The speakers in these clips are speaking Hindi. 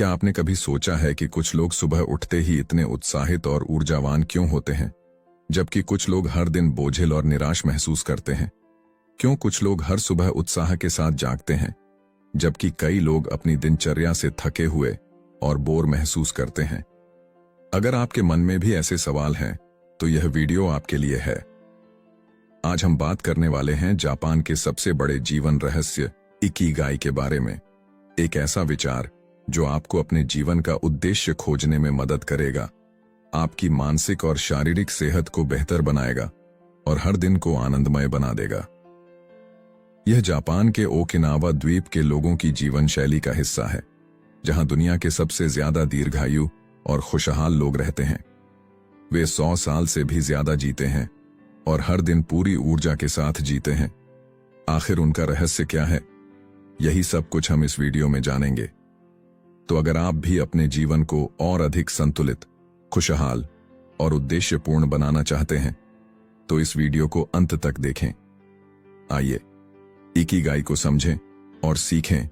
क्या आपने कभी सोचा है कि कुछ लोग सुबह उठते ही इतने उत्साहित और ऊर्जावान क्यों होते हैं, जबकि कुछ लोग हर दिन बोझिल और निराश महसूस करते हैं? क्यों कुछ लोग हर सुबह उत्साह के साथ जागते हैं, जबकि कई लोग अपनी दिनचर्या से थके हुए और बोर महसूस करते हैं? अगर आपके मन में भी ऐसे सवाल हैं, तो यह वीडियो आपके लिए है। आज हम बात करने वाले हैं जापान के सबसे बड़े जीवन रहस्य इकिगाई के बारे में। एक ऐसा विचार जो आपको अपने जीवन का उद्देश्य खोजने में मदद करेगा, आपकी मानसिक और शारीरिक सेहत को बेहतर बनाएगा और हर दिन को आनंदमय बना देगा। यह जापान के ओकिनावा द्वीप के लोगों की जीवन शैली का हिस्सा है, जहां दुनिया के सबसे ज्यादा दीर्घायु और खुशहाल लोग रहते हैं। वे 100 साल से भी ज्यादा जीते हैं और हर दिन पूरी ऊर्जा के साथ जीते हैं। आखिर उनका रहस्य क्या है? यही सब कुछ हम इस वीडियो में जानेंगे। तो अगर आप भी अपने जीवन को और अधिक संतुलित, खुशहाल और उद्देश्यपूर्ण बनाना चाहते हैं, तो इस वीडियो को अंत तक देखें। आइए इकिगाई को समझें और सीखें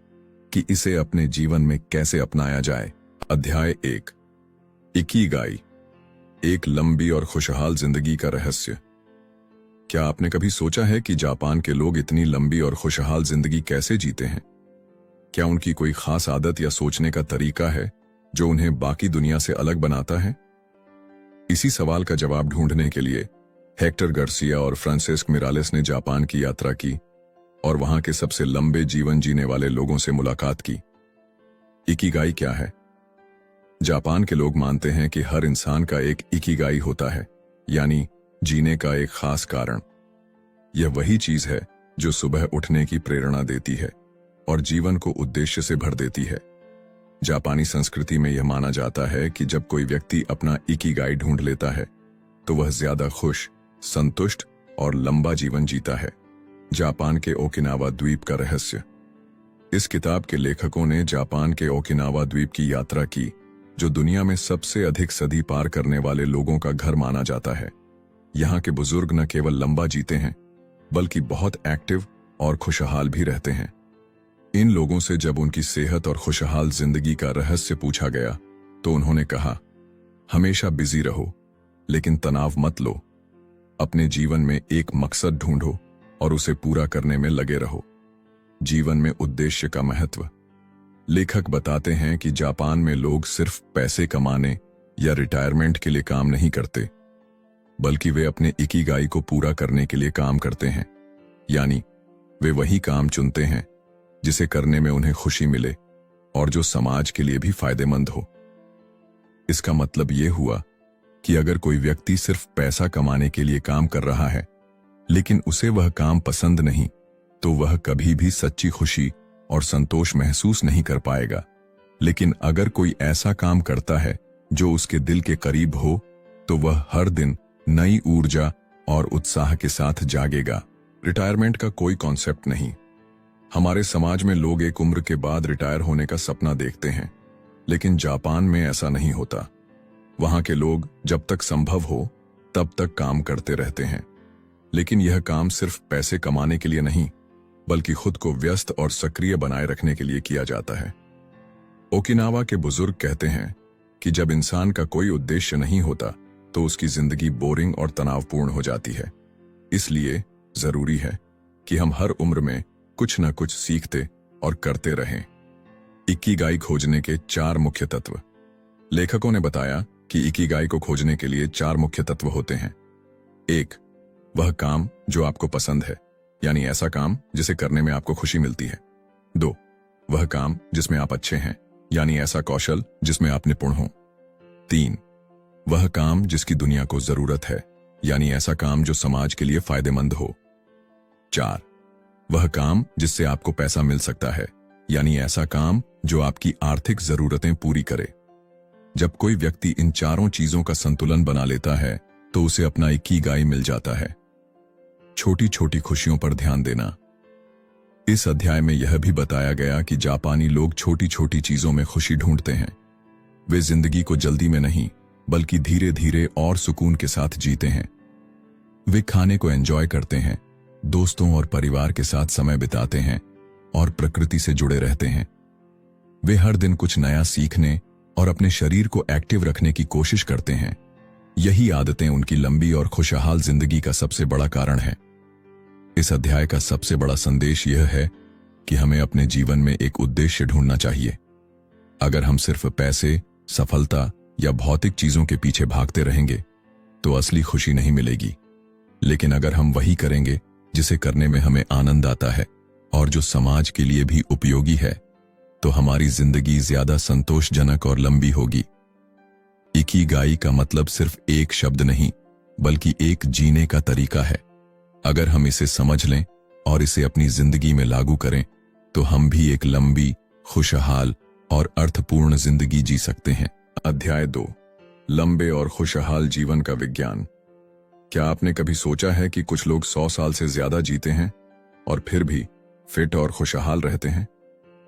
कि इसे अपने जीवन में कैसे अपनाया जाए। अध्याय 1, इकिगाई, एक लंबी और खुशहाल जिंदगी का रहस्य। क्या आपने कभी सोचा है कि जापान के लोग इतनी लंबी और खुशहाल जिंदगी कैसे जीते हैं? क्या उनकी कोई खास आदत या सोचने का तरीका है जो उन्हें बाकी दुनिया से अलग बनाता है? इसी सवाल का जवाब ढूंढने के लिए हेक्टर गार्सिया और फ्रांसिस्क मिरालेस ने जापान की यात्रा की और वहां के सबसे लंबे जीवन जीने वाले लोगों से मुलाकात की। इकिगाई क्या है? जापान के लोग मानते हैं कि हर इंसान का एक इकिगाई होता है, यानी जीने का एक खास कारण। यह वही चीज है जो सुबह उठने की प्रेरणा देती है और जीवन को उद्देश्य से भर देती है। जापानी संस्कृति में यह माना जाता है कि जब कोई व्यक्ति अपना इकिगाई ढूंढ लेता है, तो वह ज्यादा खुश, संतुष्ट और लंबा जीवन जीता है। जापान के ओकिनावा द्वीप का रहस्य। इस किताब के लेखकों ने जापान के ओकिनावा द्वीप की यात्रा की, जो दुनिया में सबसे अधिक सदी पार करने वाले लोगों का घर माना जाता है। यहाँ के बुजुर्ग न केवल लंबा जीते हैं, बल्कि बहुत एक्टिव और खुशहाल भी रहते हैं। इन लोगों से जब उनकी सेहत और खुशहाल जिंदगी का रहस्य पूछा गया, तो उन्होंने कहा, हमेशा बिजी रहो, लेकिन तनाव मत लो। अपने जीवन में एक मकसद ढूंढो और उसे पूरा करने में लगे रहो। जीवन में उद्देश्य का महत्व। लेखक बताते हैं कि जापान में लोग सिर्फ पैसे कमाने या रिटायरमेंट के लिए काम नहीं करते, बल्कि वे अपने इकिगाई को पूरा करने के लिए काम करते हैं। यानी वे वही काम चुनते हैं जिसे करने में उन्हें खुशी मिले और जो समाज के लिए भी फायदेमंद हो। इसका मतलब यह हुआ कि अगर कोई व्यक्ति सिर्फ पैसा कमाने के लिए काम कर रहा है, लेकिन उसे वह काम पसंद नहीं, तो वह कभी भी सच्ची खुशी और संतोष महसूस नहीं कर पाएगा। लेकिन अगर कोई ऐसा काम करता है जो उसके दिल के करीब हो, तो वह हर दिन नई ऊर्जा और उत्साह के साथ जागेगा। रिटायरमेंट का कोई कॉन्सेप्ट नहीं। हमारे समाज में लोग एक उम्र के बाद रिटायर होने का सपना देखते हैं, लेकिन जापान में ऐसा नहीं होता। वहां के लोग जब तक संभव हो तब तक काम करते रहते हैं। लेकिन यह काम सिर्फ पैसे कमाने के लिए नहीं, बल्कि खुद को व्यस्त और सक्रिय बनाए रखने के लिए किया जाता है। ओकिनावा के बुजुर्ग कहते हैं कि जब इंसान का कोई उद्देश्य नहीं होता, तो उसकी जिंदगी बोरिंग और तनावपूर्ण हो जाती है। इसलिए जरूरी है कि हम हर उम्र में कुछ न कुछ सीखते और करते रहें। इकिगाई खोजने के 4 मुख्य तत्व। लेखकों ने बताया कि इकिगाई को खोजने के लिए 4 मुख्य तत्व होते हैं। 1, वह काम जो आपको पसंद है, यानी ऐसा काम जिसे करने में आपको खुशी मिलती है। 2, वह काम जिसमें आप अच्छे हैं, यानी ऐसा कौशल जिसमें आप निपुण हो। 3, वह काम जिसकी दुनिया को जरूरत है, यानी ऐसा काम जो समाज के लिए फायदेमंद हो। 4, वह काम जिससे आपको पैसा मिल सकता है, यानी ऐसा काम जो आपकी आर्थिक जरूरतें पूरी करे। जब कोई व्यक्ति इन चारों चीजों का संतुलन बना लेता है, तो उसे अपना इकिगाई मिल जाता है। छोटी छोटी खुशियों पर ध्यान देना। इस अध्याय में यह भी बताया गया कि जापानी लोग छोटी छोटी चीजों में खुशी ढूंढते हैं। वे जिंदगी को जल्दी में नहीं, बल्कि धीरे धीरे और सुकून के साथ जीते हैं। वे खाने को एंजॉय करते हैं, दोस्तों और परिवार के साथ समय बिताते हैं और प्रकृति से जुड़े रहते हैं। वे हर दिन कुछ नया सीखने और अपने शरीर को एक्टिव रखने की कोशिश करते हैं। यही आदतें उनकी लंबी और खुशहाल जिंदगी का सबसे बड़ा कारण है। इस अध्याय का सबसे बड़ा संदेश यह है कि हमें अपने जीवन में एक उद्देश्य ढूंढना चाहिए। अगर हम सिर्फ पैसे, सफलता या भौतिक चीजों के पीछे भागते रहेंगे तो असली खुशी नहीं मिलेगी। लेकिन अगर हम वही करेंगे जिसे करने में हमें आनंद आता है और जो समाज के लिए भी उपयोगी है, तो हमारी जिंदगी ज्यादा संतोषजनक और लंबी होगी। इकिगाई का मतलब सिर्फ एक शब्द नहीं, बल्कि एक जीने का तरीका है। अगर हम इसे समझ लें और इसे अपनी जिंदगी में लागू करें, तो हम भी एक लंबी, खुशहाल और अर्थपूर्ण जिंदगी जी सकते हैं। अध्याय 2, लंबे और खुशहाल जीवन का विज्ञान। क्या आपने कभी सोचा है कि कुछ लोग 100 साल से ज्यादा जीते हैं और फिर भी फिट और खुशहाल रहते हैं?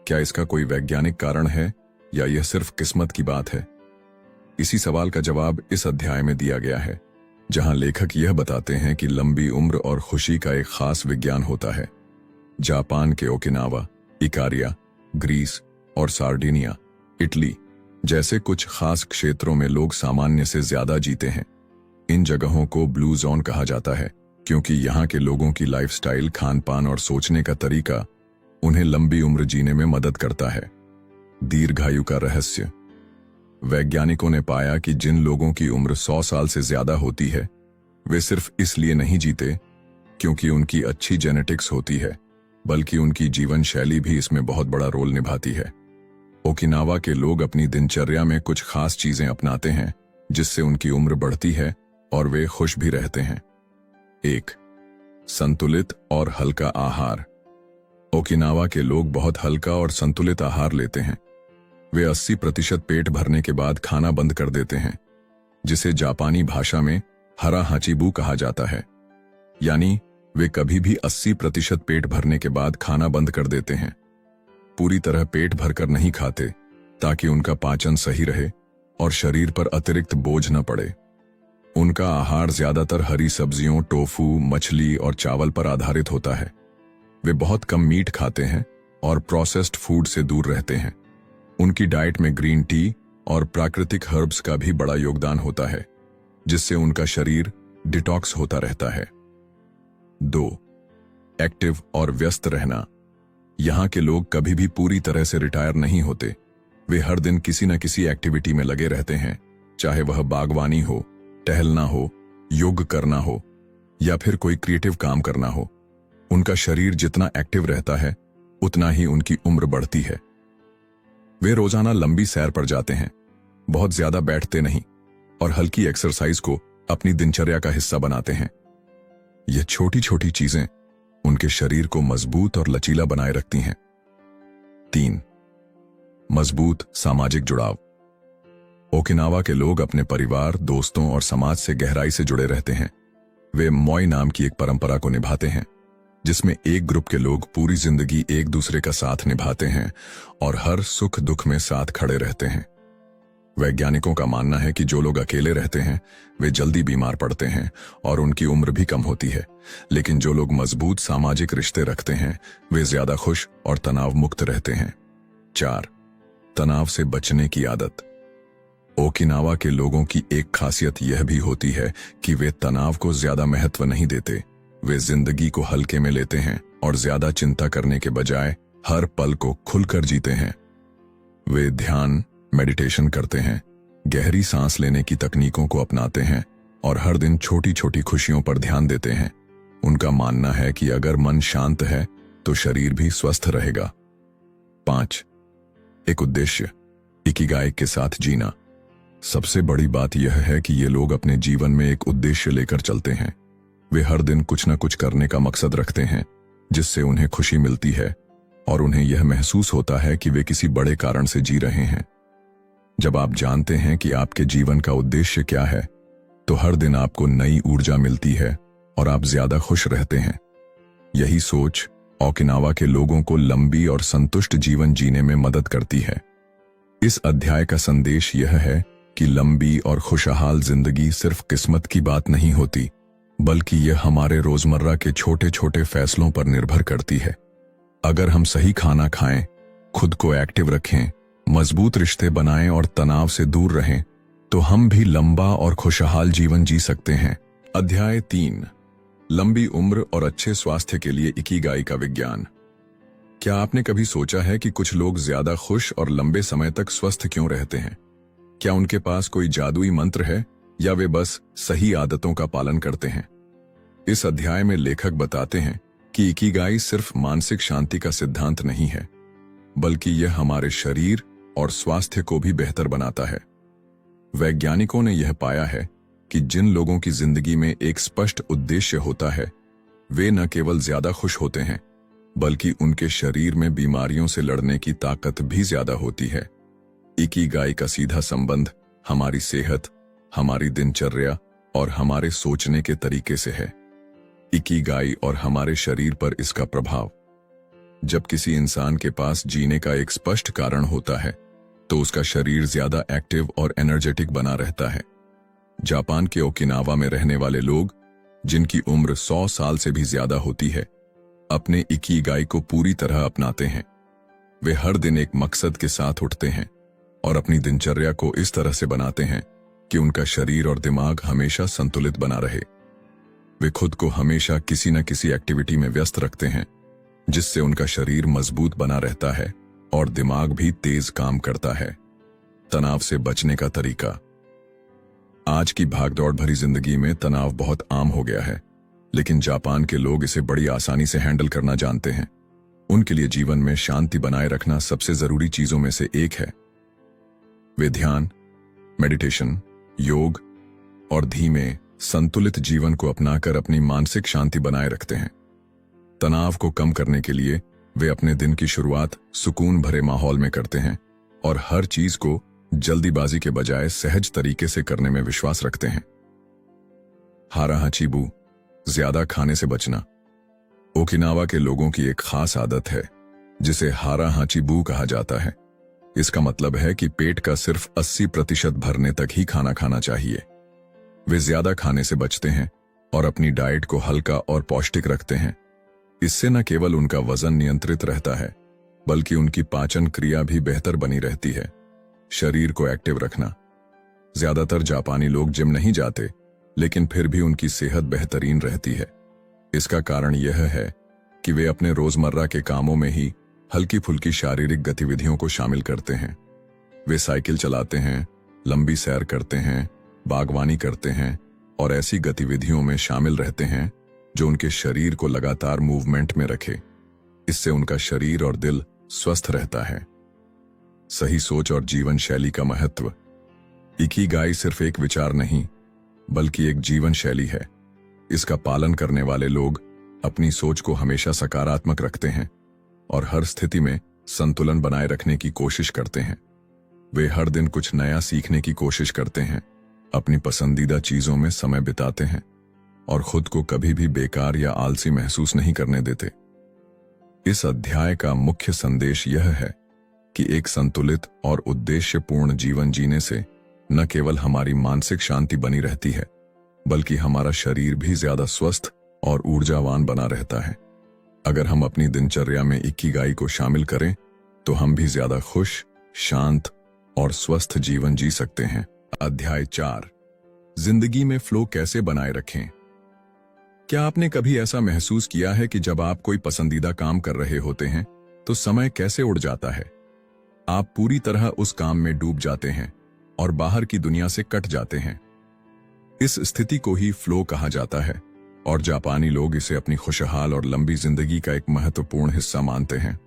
क्या इसका कोई वैज्ञानिक कारण है या यह सिर्फ किस्मत की बात है? इसी सवाल का जवाब इस अध्याय में दिया गया है, जहां लेखक यह बताते हैं कि लंबी उम्र और खुशी का एक खास विज्ञान होता है। जापान के ओकिनावा, इकारिया, ग्रीस और सार्डिनिया, इटली जैसे कुछ खास क्षेत्रों में लोग सामान्य से ज्यादा जीते हैं। इन जगहों को ब्लू जोन कहा जाता है क्योंकि यहाँ के लोगों की लाइफस्टाइल, खान-पान और सोचने का तरीका उन्हें लंबी उम्र जीने में मदद करता है। दीर्घायु का रहस्य। वैज्ञानिकों ने पाया कि जिन लोगों की उम्र 100 साल से ज्यादा होती है, वे सिर्फ इसलिए नहीं जीते क्योंकि उनकी अच्छी जेनेटिक्स होती है, बल्कि उनकी जीवन शैली भी इसमें बहुत बड़ा रोल निभाती है। ओकिनावा के लोग अपनी दिनचर्या में कुछ खास चीजें अपनाते हैं जिससे उनकी उम्र बढ़ती है और वे खुश भी रहते हैं। 1. संतुलित और हल्का आहार। ओकिनावा के लोग बहुत हल्का और संतुलित आहार लेते हैं। वे 80% पेट भरने के बाद खाना बंद कर देते हैं, जिसे जापानी भाषा में हरा हाचिबू कहा जाता है। यानी वे कभी भी 80% पेट भरने के बाद खाना बंद कर देते हैं। पूरी तरह पेट भरकर नहीं खाते ताकि उनका पाचन सही रहे और शरीर पर अतिरिक्त बोझ न पड़े। उनका आहार ज्यादातर हरी सब्जियों, टोफू, मछली और चावल पर आधारित होता है। वे बहुत कम मीट खाते हैं और प्रोसेस्ड फूड से दूर रहते हैं। उनकी डाइट में ग्रीन टी और प्राकृतिक हर्ब्स का भी बड़ा योगदान होता है, जिससे उनका शरीर डिटॉक्स होता रहता है। 2. एक्टिव और व्यस्त रहना। यहाँ के लोग कभी भी पूरी तरह से रिटायर नहीं होते। वे हर दिन किसी न किसी एक्टिविटी में लगे रहते हैं, चाहे वह बागवानी हो, टहलना हो, योग करना हो या फिर कोई क्रिएटिव काम करना हो। उनका शरीर जितना एक्टिव रहता है, उतना ही उनकी उम्र बढ़ती है। वे रोजाना लंबी सैर पर जाते हैं, बहुत ज्यादा बैठते नहीं और हल्की एक्सरसाइज को अपनी दिनचर्या का हिस्सा बनाते हैं। ये छोटी छोटी चीजें उनके शरीर को मजबूत और लचीला बनाए रखती हैं। 3. मजबूत सामाजिक जुड़ाव। ओकिनावा के लोग अपने परिवार, दोस्तों और समाज से गहराई से जुड़े रहते हैं। वे मोई नाम की एक परंपरा को निभाते हैं, जिसमें एक ग्रुप के लोग पूरी जिंदगी एक दूसरे का साथ निभाते हैं और हर सुख दुख में साथ खड़े रहते हैं। वैज्ञानिकों का मानना है कि जो लोग अकेले रहते हैं, वे जल्दी बीमार पड़ते हैं और उनकी उम्र भी कम होती है। लेकिन जो लोग मजबूत सामाजिक रिश्ते रखते हैं, वे ज्यादा खुश और तनाव मुक्त रहते हैं। 4. तनाव से बचने की आदत। ओकिनावा के लोगों की एक खासियत यह भी होती है कि वे तनाव को ज्यादा महत्व नहीं देते। वे जिंदगी को हल्के में लेते हैं और ज्यादा चिंता करने के बजाय हर पल को खुलकर जीते हैं। वे ध्यान, मेडिटेशन करते हैं, गहरी सांस लेने की तकनीकों को अपनाते हैं और हर दिन छोटी छोटी खुशियों पर ध्यान देते हैं। उनका मानना है कि अगर मन शांत है तो शरीर भी स्वस्थ रहेगा। 5. एक उद्देश्य, इकिगाई के साथ जीना। सबसे बड़ी बात यह है कि ये लोग अपने जीवन में एक उद्देश्य लेकर चलते हैं। वे हर दिन कुछ न कुछ करने का मकसद रखते हैं, जिससे उन्हें खुशी मिलती है और उन्हें यह महसूस होता है कि वे किसी बड़े कारण से जी रहे हैं। जब आप जानते हैं कि आपके जीवन का उद्देश्य क्या है, तो हर दिन आपको नई ऊर्जा मिलती है और आप ज्यादा खुश रहते हैं। यही सोच ओकिनावा के लोगों को लंबी और संतुष्ट जीवन जीने में मदद करती है। इस अध्याय का संदेश यह है कि लंबी और खुशहाल जिंदगी सिर्फ किस्मत की बात नहीं होती, बल्कि यह हमारे रोजमर्रा के छोटे छोटे फैसलों पर निर्भर करती है। अगर हम सही खाना खाएं, खुद को एक्टिव रखें मजबूत रिश्ते बनाएं और तनाव से दूर रहें, तो हम भी लंबा और खुशहाल जीवन जी सकते हैं। अध्याय 3, लंबी उम्र और अच्छे स्वास्थ्य के लिए इकिगाई का विज्ञान। क्या आपने कभी सोचा है कि कुछ लोग ज्यादा खुश और लंबे समय तक स्वस्थ क्यों रहते हैं? क्या उनके पास कोई जादुई मंत्र है या वे बस सही आदतों का पालन करते हैं? इस अध्याय में लेखक बताते हैं कि इकिगाई सिर्फ मानसिक शांति का सिद्धांत नहीं है, बल्कि यह हमारे शरीर और स्वास्थ्य को भी बेहतर बनाता है। वैज्ञानिकों ने यह पाया है कि जिन लोगों की जिंदगी में एक स्पष्ट उद्देश्य होता है, वे न केवल ज्यादा खुश होते हैं, बल्कि उनके शरीर में बीमारियों से लड़ने की ताकत भी ज्यादा होती है। इकिगाई का सीधा संबंध हमारी सेहत, हमारी दिनचर्या और हमारे सोचने के तरीके से है। इकिगाई और हमारे शरीर पर इसका प्रभाव। जब किसी इंसान के पास जीने का एक स्पष्ट कारण होता है, तो उसका शरीर ज्यादा एक्टिव और एनर्जेटिक बना रहता है। जापान के ओकिनावा में रहने वाले लोग, जिनकी उम्र 100 साल से भी ज्यादा होती है, अपने इकिगाई को पूरी तरह अपनाते हैं। वे हर दिन एक मकसद के साथ उठते हैं और अपनी दिनचर्या को इस तरह से बनाते हैं कि उनका शरीर और दिमाग हमेशा संतुलित बना रहे। वे खुद को हमेशा किसी न किसी एक्टिविटी में व्यस्त रखते हैं, जिससे उनका शरीर मजबूत बना रहता है और दिमाग भी तेज काम करता है। तनाव से बचने का तरीका। आज की भागदौड़ भरी जिंदगी में तनाव बहुत आम हो गया है, लेकिन जापान के लोग इसे बड़ी आसानी से हैंडल करना जानते हैं। उनके लिए जीवन में शांति बनाए रखना सबसे जरूरी चीजों में से एक है। वे ध्यान, मेडिटेशन, योग और धीमे, संतुलित जीवन को अपनाकर अपनी मानसिक शांति बनाए रखते हैं। तनाव को कम करने के लिए वे अपने दिन की शुरुआत सुकून भरे माहौल में करते हैं और हर चीज को जल्दीबाजी के बजाय सहज तरीके से करने में विश्वास रखते हैं। हारा हाचीबू, ज्यादा खाने से बचना। ओकिनावा के लोगों की एक खास आदत है, जिसे हारा हाचीबू कहा जाता है। इसका मतलब है कि पेट का सिर्फ 80% भरने तक ही खाना खाना चाहिए। वे ज्यादा खाने से बचते हैं और अपनी डाइट को हल्का और पौष्टिक रखते हैं। इससे न केवल उनका वजन नियंत्रित रहता है, बल्कि उनकी पाचन क्रिया भी बेहतर बनी रहती है। शरीर को एक्टिव रखना। ज्यादातर जापानी लोग जिम नहीं जाते, लेकिन फिर भी उनकी सेहत बेहतरीन रहती है। इसका कारण यह है कि वे अपने रोजमर्रा के कामों में ही हल्की फुल्की शारीरिक गतिविधियों को शामिल करते हैं। वे साइकिल चलाते हैं, लंबी सैर करते हैं, बागवानी करते हैं और ऐसी गतिविधियों में शामिल रहते हैं जो उनके शरीर को लगातार मूवमेंट में रखे। इससे उनका शरीर और दिल स्वस्थ रहता है। सही सोच और जीवन शैली का महत्व। इकिगाई सिर्फ एक विचार नहीं, बल्कि एक जीवन शैली है। इसका पालन करने वाले लोग अपनी सोच को हमेशा सकारात्मक रखते हैं और हर स्थिति में संतुलन बनाए रखने की कोशिश करते हैं। वे हर दिन कुछ नया सीखने की कोशिश करते हैं, अपनी पसंदीदा चीजों में समय बिताते हैं और खुद को कभी भी बेकार या आलसी महसूस नहीं करने देते। इस अध्याय का मुख्य संदेश यह है कि एक संतुलित और उद्देश्यपूर्ण जीवन जीने से न केवल हमारी मानसिक शांति बनी रहती है, बल्कि हमारा शरीर भी ज्यादा स्वस्थ और ऊर्जावान बना रहता है। अगर हम अपनी दिनचर्या में इकिगाई को शामिल करें, तो हम भी ज्यादा खुश, शांत और स्वस्थ जीवन जी सकते हैं। अध्याय 4, जिंदगी में फ्लो कैसे बनाए रखें। क्या आपने कभी ऐसा महसूस किया है कि जब आप कोई पसंदीदा काम कर रहे होते हैं, तो समय कैसे उड़ जाता है? आप पूरी तरह उस काम में डूब जाते हैं और बाहर की दुनिया से कट जाते हैं। इस स्थिति को ही फ्लो कहा जाता है और जापानी लोग इसे अपनी खुशहाल और लंबी जिंदगी का एक महत्वपूर्ण हिस्सा मानते हैं।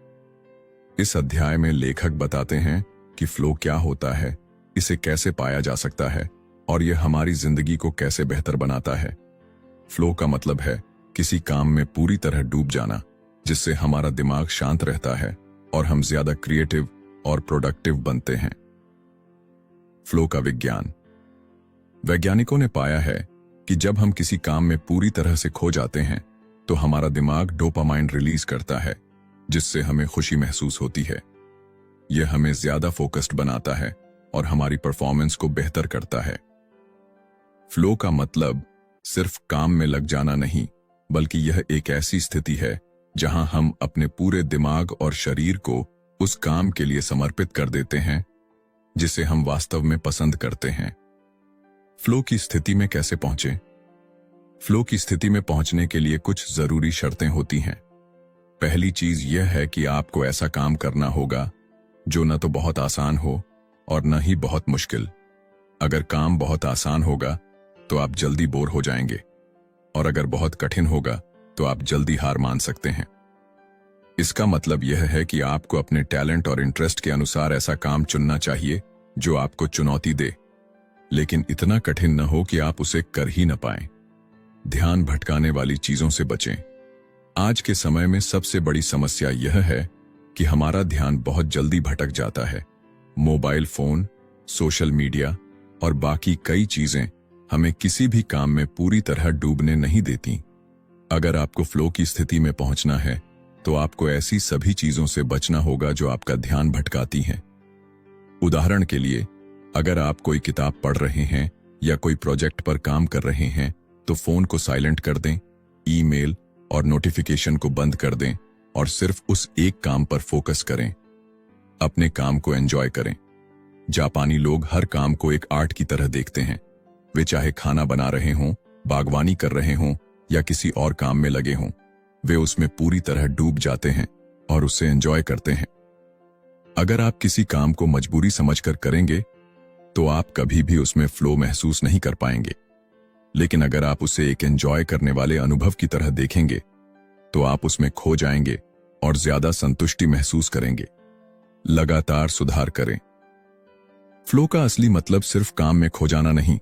इस अध्याय में लेखक बताते हैं कि फ्लो क्या होता है, इसे कैसे पाया जा सकता है और यह हमारी जिंदगी को कैसे बेहतर बनाता है। फ्लो का मतलब है किसी काम में पूरी तरह डूब जाना, जिससे हमारा दिमाग शांत रहता है और हम ज्यादा क्रिएटिव और प्रोडक्टिव बनते हैं। फ्लो का विज्ञान। वैज्ञानिकों ने पाया है कि जब हम किसी काम में पूरी तरह से खो जाते हैं, तो हमारा दिमाग डोपामाइन रिलीज करता है, जिससे हमें खुशी महसूस होती है। यह हमें ज्यादा फोकस्ड बनाता है और हमारी परफॉर्मेंस को बेहतर करता है। फ्लो का मतलब सिर्फ काम में लग जाना नहीं, बल्कि यह एक ऐसी स्थिति है जहां हम अपने पूरे दिमाग और शरीर को उस काम के लिए समर्पित कर देते हैं जिसे हम वास्तव में पसंद करते हैं। फ्लो की स्थिति में कैसे पहुंचें? फ्लो की स्थिति में पहुंचने के लिए कुछ जरूरी शर्तें होती हैं। पहली चीज यह है कि आपको ऐसा काम करना होगा जो न तो बहुत आसान हो और न ही बहुत मुश्किल। अगर काम बहुत आसान होगा तो आप जल्दी बोर हो जाएंगे, और अगर बहुत कठिन होगा तो आप जल्दी हार मान सकते हैं। इसका मतलब यह है कि आपको अपने टैलेंट और इंटरेस्ट के अनुसार ऐसा काम चुनना चाहिए जो आपको चुनौती दे, लेकिन इतना कठिन न हो कि आप उसे कर ही न पाएं। ध्यान भटकाने वाली चीजों से बचें। आज के समय में सबसे बड़ी समस्या यह है कि हमारा ध्यान बहुत जल्दी भटक जाता है। मोबाइल फोन, सोशल मीडिया और बाकी कई चीजें हमें किसी भी काम में पूरी तरह डूबने नहीं देती। अगर आपको फ्लो की स्थिति में पहुंचना है तो आपको ऐसी सभी चीजों से बचना होगा जो आपका ध्यान भटकाती हैं। उदाहरण के लिए, अगर आप कोई किताब पढ़ रहे हैं या कोई प्रोजेक्ट पर काम कर रहे हैं तो फोन को साइलेंट कर दें, ईमेल और नोटिफिकेशन को बंद कर दें और सिर्फ उस एक काम पर फोकस करें। अपने काम को एंजॉय करें। जापानी लोग हर काम को एक आर्ट की तरह देखते हैं। वे चाहे खाना बना रहे हों, बागवानी कर रहे हों या किसी और काम में लगे हों, वे उसमें पूरी तरह डूब जाते हैं और उसे एंजॉय करते हैं। अगर आप किसी काम को मजबूरी समझकर करेंगे तो आप कभी भी उसमें फ्लो महसूस नहीं कर पाएंगे, लेकिन अगर आप उसे एक एंजॉय करने वाले अनुभव की तरह देखेंगे तो आप उसमें खो जाएंगे और ज्यादा संतुष्टि महसूस करेंगे। लगातार सुधार करें। फ्लो का असली मतलब सिर्फ काम में खो जाना नहीं,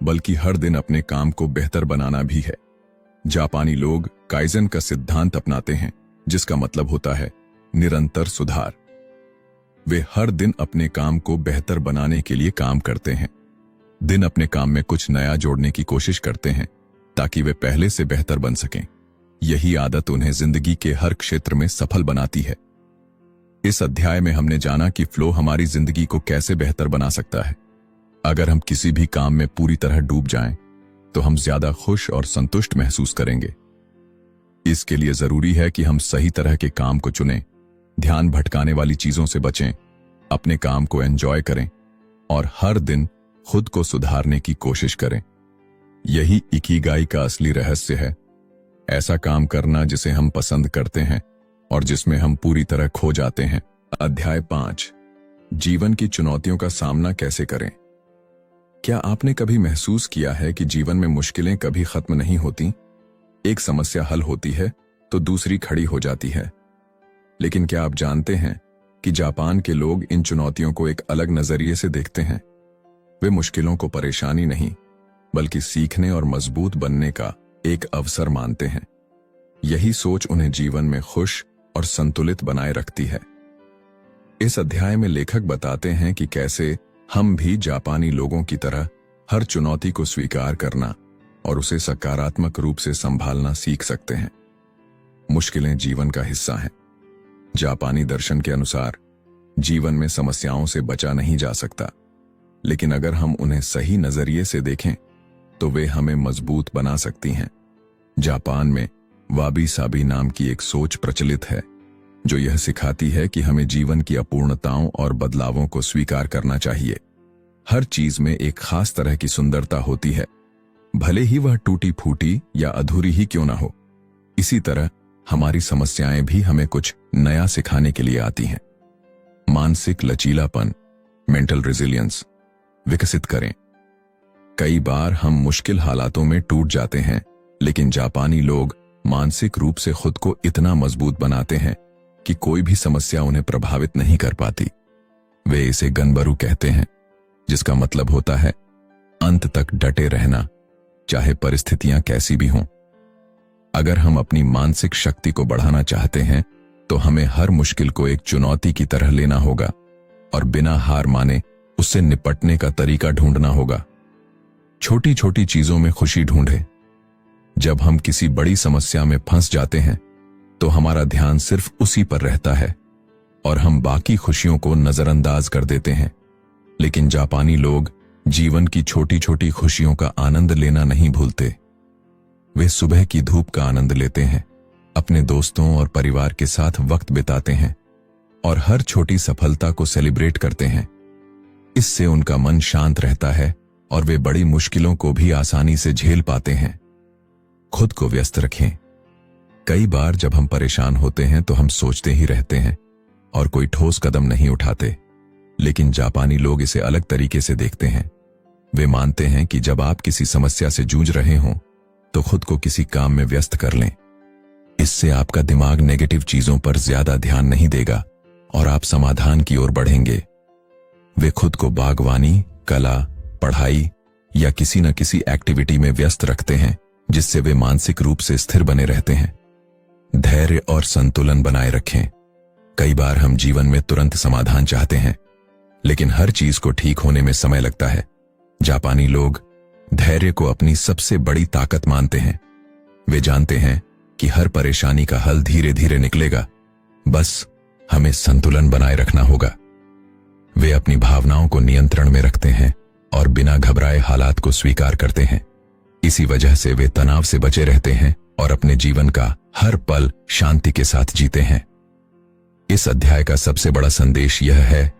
बल्कि हर दिन अपने काम को बेहतर बनाना भी है। जापानी लोग काइजन का सिद्धांत अपनाते हैं, जिसका मतलब होता है निरंतर सुधार। वे हर दिन अपने काम को बेहतर बनाने के लिए काम करते हैं। दिन अपने काम में कुछ नया जोड़ने की कोशिश करते हैं ताकि वे पहले से बेहतर बन सकें। यही आदत उन्हें जिंदगी के हर क्षेत्र में सफल बनाती है। इस अध्याय में हमने जाना कि फ्लो हमारी जिंदगी को कैसे बेहतर बना सकता है। अगर हम किसी भी काम में पूरी तरह डूब जाएं, तो हम ज्यादा खुश और संतुष्ट महसूस करेंगे। इसके लिए जरूरी है कि हम सही तरह के काम को चुनें, ध्यान भटकाने वाली चीजों से बचें, अपने काम को एंजॉय करें और हर दिन खुद को सुधारने की कोशिश करें। यही इकिगाई का असली रहस्य है। ऐसा काम करना जिसे हम पसंद करते हैं और जिसमें हम पूरी तरह खो जाते हैं। अध्याय 5, जीवन की चुनौतियों का सामना कैसे करें। क्या आपने कभी महसूस किया है कि जीवन में मुश्किलें कभी खत्म नहीं होती? एक समस्या हल होती है तो दूसरी खड़ी हो जाती है। लेकिन क्या आप जानते हैं कि जापान के लोग इन चुनौतियों को एक अलग नजरिए से देखते हैं? वे मुश्किलों को परेशानी नहीं, बल्कि सीखने और मजबूत बनने का एक अवसर मानते हैं। यही सोच उन्हें जीवन में खुश और संतुलित बनाए रखती है। इस अध्याय में लेखक बताते हैं कि कैसे हम भी जापानी लोगों की तरह हर चुनौती को स्वीकार करना और उसे सकारात्मक रूप से संभालना सीख सकते हैं। मुश्किलें जीवन का हिस्सा हैं। जापानी दर्शन के अनुसार जीवन में समस्याओं से बचा नहीं जा सकता, लेकिन अगर हम उन्हें सही नजरिए से देखें तो वे हमें मजबूत बना सकती हैं। जापान में वाबी साबी नाम की एक सोच प्रचलित है जो यह सिखाती है कि हमें जीवन की अपूर्णताओं और बदलावों को स्वीकार करना चाहिए। हर चीज में एक खास तरह की सुंदरता होती है, भले ही वह टूटी फूटी या अधूरी ही क्यों ना हो। इसी तरह हमारी समस्याएं भी हमें कुछ नया सिखाने के लिए आती हैं। मानसिक लचीलापन, मेंटल रेजिलियंस विकसित करें। कई बार हम मुश्किल हालातों में टूट जाते हैं, लेकिन जापानी लोग मानसिक रूप से खुद को इतना मजबूत बनाते हैं कि कोई भी समस्या उन्हें प्रभावित नहीं कर पाती। वे इसे गनबरू कहते हैं, जिसका मतलब होता है अंत तक डटे रहना, चाहे परिस्थितियां कैसी भी हों। अगर हम अपनी मानसिक शक्ति को बढ़ाना चाहते हैं तो हमें हर मुश्किल को एक चुनौती की तरह लेना होगा और बिना हार माने उससे निपटने का तरीका ढूंढना होगा। छोटी छोटी चीजों में खुशी ढूंढें। जब हम किसी बड़ी समस्या में फंस जाते हैं तो हमारा ध्यान सिर्फ उसी पर रहता है और हम बाकी खुशियों को नजरअंदाज कर देते हैं। लेकिन जापानी लोग जीवन की छोटी छोटी खुशियों का आनंद लेना नहीं भूलते। वे सुबह की धूप का आनंद लेते हैं, अपने दोस्तों और परिवार के साथ वक्त बिताते हैं, और हर छोटी सफलता को सेलिब्रेट करते हैं। इससे उनका मन शांत रहता है और वे बड़ी मुश्किलों को भी आसानी से झेल पाते हैं। खुद को व्यस्त रखें। कई बार जब हम परेशान होते हैं तो हम सोचते ही रहते हैं और कोई ठोस कदम नहीं उठाते, लेकिन जापानी लोग इसे अलग तरीके से देखते हैं। वे मानते हैं कि जब आप किसी समस्या से जूझ रहे हों तो खुद को किसी काम में व्यस्त कर लें। इससे आपका दिमाग नेगेटिव चीजों पर ज्यादा ध्यान नहीं देगा और आप समाधान की ओर बढ़ेंगे। वे खुद को बागवानी, कला, पढ़ाई या किसी न किसी एक्टिविटी में व्यस्त रखते हैं, जिससे वे मानसिक रूप से स्थिर बने रहते हैं। धैर्य और संतुलन बनाए रखें। कई बार हम जीवन में तुरंत समाधान चाहते हैं, लेकिन हर चीज को ठीक होने में समय लगता है। जापानी लोग धैर्य को अपनी सबसे बड़ी ताकत मानते हैं। वे जानते हैं कि हर परेशानी का हल धीरे धीरे निकलेगा, बस हमें संतुलन बनाए रखना होगा। वे अपनी भावनाओं को नियंत्रण में रखते हैं और बिना घबराए हालात को स्वीकार करते हैं। इसी वजह से वे तनाव से बचे रहते हैं और अपने जीवन का हर पल शांति के साथ जीते हैं। इस अध्याय का सबसे बड़ा संदेश यह है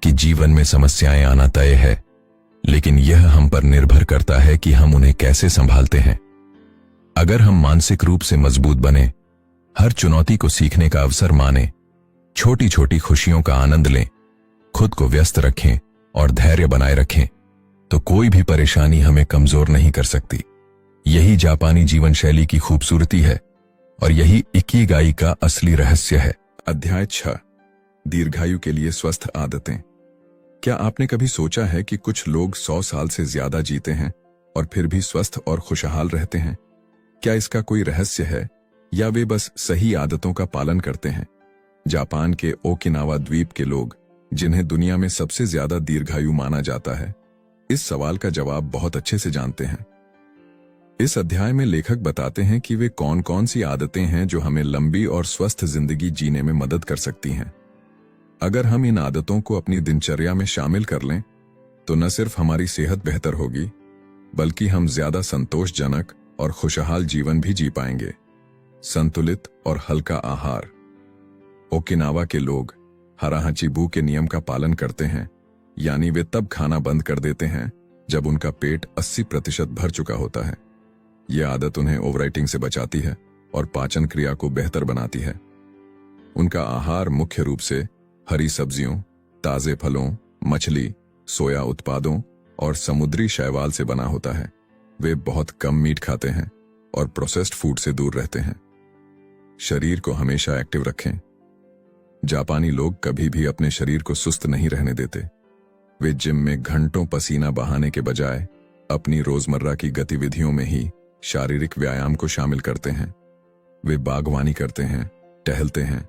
कि जीवन में समस्याएं आना तय है, लेकिन यह हम पर निर्भर करता है कि हम उन्हें कैसे संभालते हैं। अगर हम मानसिक रूप से मजबूत बने, हर चुनौती को सीखने का अवसर माने, छोटी छोटी खुशियों का आनंद लें, खुद को व्यस्त रखें और धैर्य बनाए रखें, तो कोई भी परेशानी हमें कमजोर नहीं कर सकती। यही जापानी जीवन शैली की खूबसूरती है और यही इकिगाई का असली रहस्य है। अध्याय 6, दीर्घायु के लिए स्वस्थ आदतें। क्या आपने कभी सोचा है कि कुछ लोग 100 साल से ज्यादा जीते हैं और फिर भी स्वस्थ और खुशहाल रहते हैं? क्या इसका कोई रहस्य है या वे बस सही आदतों का पालन करते हैं? जापान के ओकिनावा द्वीप के लोग, जिन्हें दुनिया में सबसे ज्यादा दीर्घायु माना जाता है, इस सवाल का जवाब बहुत अच्छे से जानते हैं। इस अध्याय में लेखक बताते हैं कि वे कौन कौन सी आदतें हैं जो हमें लंबी और स्वस्थ जिंदगी जीने में मदद कर सकती हैं। अगर हम इन आदतों को अपनी दिनचर्या में शामिल कर लें तो न सिर्फ हमारी सेहत बेहतर होगी, बल्कि हम ज्यादा संतोषजनक और खुशहाल जीवन भी जी पाएंगे। संतुलित और हल्का आहार। ओकिनावा के लोग हराहाचिबू के नियम का पालन करते हैं, यानी वे तब खाना बंद कर देते हैं जब उनका पेट 80% भर चुका होता है। यह आदत उन्हें ओवरईटिंग से बचाती है और पाचन क्रिया को बेहतर बनाती है। उनका आहार मुख्य रूप से हरी सब्जियों, ताजे फलों, मछली, सोया उत्पादों और समुद्री शैवाल से बना होता है। वे बहुत कम मीट खाते हैं और प्रोसेस्ड फूड से दूर रहते हैं। शरीर को हमेशा एक्टिव रखें। जापानी लोग कभी भी अपने शरीर को सुस्त नहीं रहने देते। वे जिम में घंटों पसीना बहाने के बजाय अपनी रोजमर्रा की गतिविधियों में ही शारीरिक व्यायाम को शामिल करते हैं। वे बागवानी करते हैं, टहलते हैं,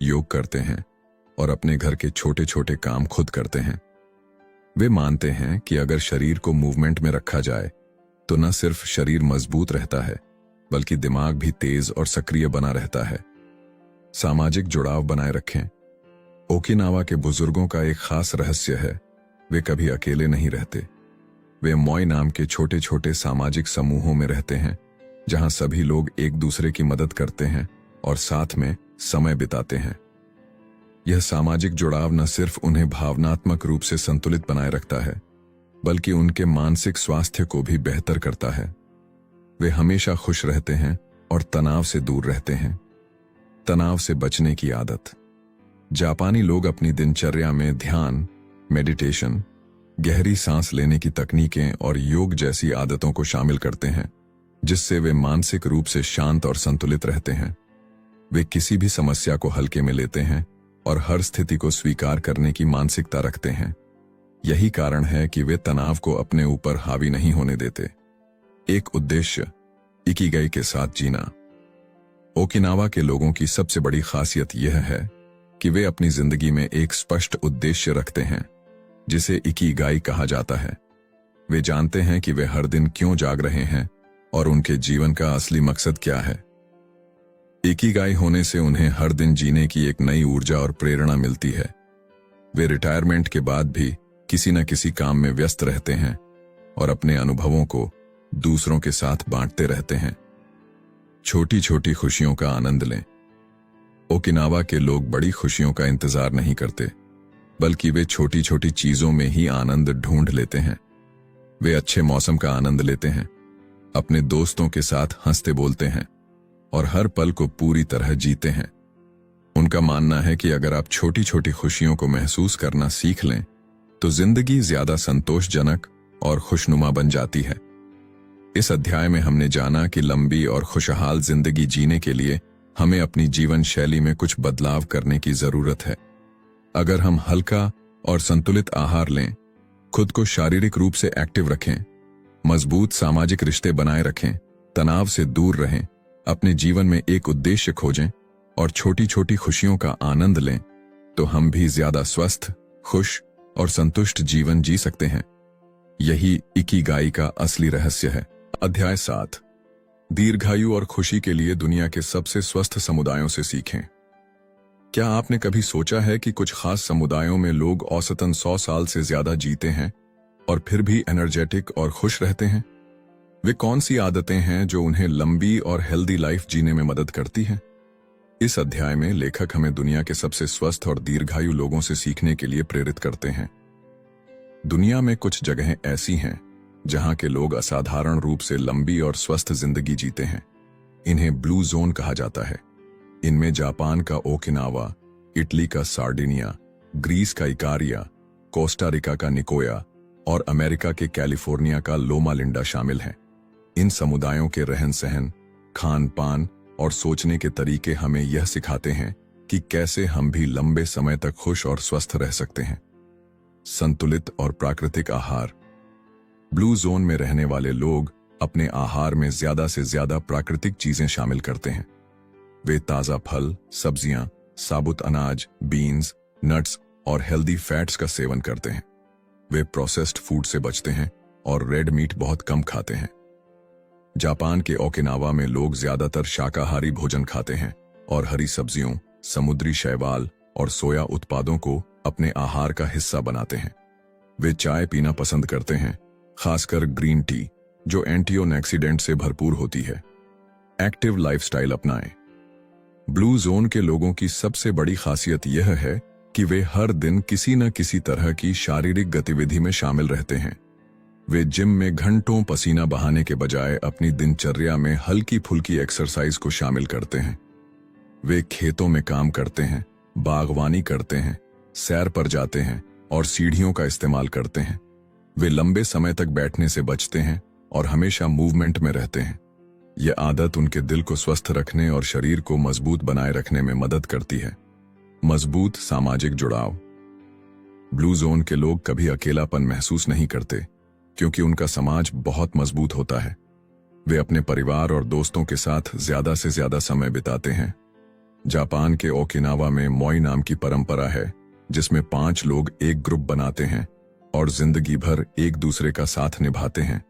योग करते हैं और अपने घर के छोटे छोटे काम खुद करते हैं। वे मानते हैं कि अगर शरीर को मूवमेंट में रखा जाए तो न सिर्फ शरीर मजबूत रहता है, बल्कि दिमाग भी तेज और सक्रिय बना रहता है। सामाजिक जुड़ाव बनाए रखें। ओकिनावा के बुजुर्गों का एक खास रहस्य है, वे कभी अकेले नहीं रहते। वे मोई नाम के छोटे छोटे सामाजिक समूहों में रहते हैं, जहां सभी लोग एक दूसरे की मदद करते हैं और साथ में समय बिताते हैं। यह सामाजिक जुड़ाव न सिर्फ उन्हें भावनात्मक रूप से संतुलित बनाए रखता है, बल्कि उनके मानसिक स्वास्थ्य को भी बेहतर करता है। वे हमेशा खुश रहते हैं और तनाव से दूर रहते हैं। तनाव से बचने की आदत। जापानी लोग अपनी दिनचर्या में ध्यान, मेडिटेशन, गहरी सांस लेने की तकनीकें और योग जैसी आदतों को शामिल करते हैं, जिससे वे मानसिक रूप से शांत और संतुलित रहते हैं। वे किसी भी समस्या को हल्के में लेते हैं और हर स्थिति को स्वीकार करने की मानसिकता रखते हैं। यही कारण है कि वे तनाव को अपने ऊपर हावी नहीं होने देते। एक उद्देश्य, इकिगाई के साथ जीना। ओकिनावा के लोगों की सबसे बड़ी खासियत यह है कि वे अपनी जिंदगी में एक स्पष्ट उद्देश्य रखते हैं, जिसे इकिगाई कहा जाता है। वे जानते हैं कि वे हर दिन क्यों जाग रहे हैं और उनके जीवन का असली मकसद क्या है। इकिगाई होने से उन्हें हर दिन जीने की एक नई ऊर्जा और प्रेरणा मिलती है। वे रिटायरमेंट के बाद भी किसी न किसी काम में व्यस्त रहते हैं और अपने अनुभवों को दूसरों के साथ बांटते रहते हैं। छोटी छोटी खुशियों का आनंद लें। ओकिनावा के लोग बड़ी खुशियों का इंतजार नहीं करते, बल्कि वे छोटी छोटी चीजों में ही आनंद ढूंढ लेते हैं। वे अच्छे मौसम का आनंद लेते हैं, अपने दोस्तों के साथ हंसते बोलते हैं और हर पल को पूरी तरह जीते हैं। उनका मानना है कि अगर आप छोटी छोटी खुशियों को महसूस करना सीख लें तो जिंदगी ज्यादा संतोषजनक और खुशनुमा बन जाती है। इस अध्याय में हमने जाना कि लंबी और खुशहाल जिंदगी जीने के लिए हमें अपनी जीवन शैली में कुछ बदलाव करने की जरूरत है। अगर हम हल्का और संतुलित आहार लें, खुद को शारीरिक रूप से एक्टिव रखें, मजबूत सामाजिक रिश्ते बनाए रखें, तनाव से दूर रहें, अपने जीवन में एक उद्देश्य खोजें और छोटी छोटी खुशियों का आनंद लें, तो हम भी ज्यादा स्वस्थ, खुश और संतुष्ट जीवन जी सकते हैं। यही इकिगाई का असली रहस्य है। अध्याय 7, दीर्घायु और खुशी के लिए दुनिया के सबसे स्वस्थ समुदायों से सीखें। क्या आपने कभी सोचा है कि कुछ खास समुदायों में लोग औसतन 100 साल से ज्यादा जीते हैं और फिर भी एनर्जेटिक और खुश रहते हैं? वे कौन सी आदतें हैं जो उन्हें लंबी और हेल्दी लाइफ जीने में मदद करती हैं? इस अध्याय में लेखक हमें दुनिया के सबसे स्वस्थ और दीर्घायु लोगों से सीखने के लिए प्रेरित करते हैं। दुनिया में कुछ जगहें ऐसी हैं जहां के लोग असाधारण रूप से लंबी और स्वस्थ जिंदगी जीते हैं। इन्हें ब्लू जोन कहा जाता है। इनमें जापान का ओकिनावा, इटली का सार्डिनिया, ग्रीस का इकारिया, कोस्टा रिका का निकोया और अमेरिका के कैलिफोर्निया का लोमा लिंडा शामिल हैं। इन समुदायों के रहन सहन, खान पान और सोचने के तरीके हमें यह सिखाते हैं कि कैसे हम भी लंबे समय तक खुश और स्वस्थ रह सकते हैं। संतुलित और प्राकृतिक आहार। ब्लू जोन में रहने वाले लोग अपने आहार में ज्यादा से ज्यादा प्राकृतिक चीजें शामिल करते हैं। वे ताजा फल, सब्जियां, साबुत अनाज, बीन्स, नट्स और हेल्दी फैट्स का सेवन करते हैं। वे प्रोसेस्ड फूड से बचते हैं और रेड मीट बहुत कम खाते हैं। जापान के ओकिनावा में लोग ज्यादातर शाकाहारी भोजन खाते हैं और हरी सब्जियों, समुद्री शैवाल और सोया उत्पादों को अपने आहार का हिस्सा बनाते हैं। वे चाय पीना पसंद करते हैं, खासकर ग्रीन टी, जो एंटीऑक्सीडेंट से भरपूर होती है। एक्टिव लाइफस्टाइल अपनाएं। ब्लू जोन के लोगों की सबसे बड़ी खासियत यह है कि वे हर दिन किसी न किसी तरह की शारीरिक गतिविधि में शामिल रहते हैं। वे जिम में घंटों पसीना बहाने के बजाय अपनी दिनचर्या में हल्की फुल्की एक्सरसाइज को शामिल करते हैं। वे खेतों में काम करते हैं, बागवानी करते हैं, सैर पर जाते हैं और सीढ़ियों का इस्तेमाल करते हैं। वे लंबे समय तक बैठने से बचते हैं और हमेशा मूवमेंट में रहते हैं। यह आदत उनके दिल को स्वस्थ रखने और शरीर को मजबूत बनाए रखने में मदद करती है। मजबूत सामाजिक जुड़ाव। ब्लू जोन के लोग कभी अकेलापन महसूस नहीं करते क्योंकि उनका समाज बहुत मजबूत होता है। वे अपने परिवार और दोस्तों के साथ ज्यादा से ज्यादा समय बिताते हैं। जापान के ओकिनावा में मोई नाम की परंपरा है जिसमें 5 लोग एक ग्रुप बनाते हैं और जिंदगी भर एक दूसरे का साथ निभाते हैं।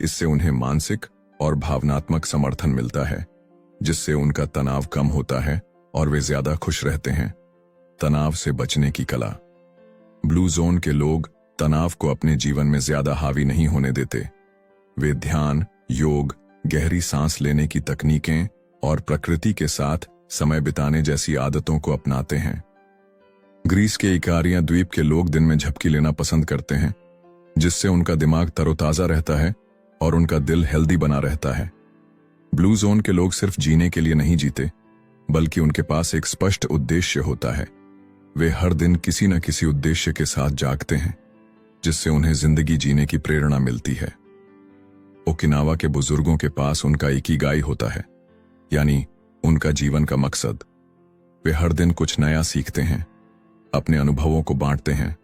इससे उन्हें मानसिक और भावनात्मक समर्थन मिलता है, जिससे उनका तनाव कम होता है और वे ज्यादा खुश रहते हैं। तनाव से बचने की कला। ब्लू जोन के लोग तनाव को अपने जीवन में ज्यादा हावी नहीं होने देते। वे ध्यान, योग, गहरी सांस लेने की तकनीकें और प्रकृति के साथ समय बिताने जैसी आदतों को अपनाते हैं। ग्रीस के इकारिया द्वीप के लोग दिन में झपकी लेना पसंद करते हैं, जिससे उनका दिमाग तरोताजा रहता है और उनका दिल हेल्दी बना रहता है। ब्लू जोन के लोग सिर्फ जीने के लिए नहीं जीते, बल्कि उनके पास एक स्पष्ट उद्देश्य होता है। वे हर दिन किसी न किसी उद्देश्य के साथ जागते हैं, जिससे उन्हें जिंदगी जीने की प्रेरणा मिलती है। ओकिनावा के बुजुर्गों के पास उनका इकिगाई होता है, यानी उनका जीवन का मकसद। वे हर दिन कुछ नया सीखते हैं, अपने अनुभवों को बांटते हैं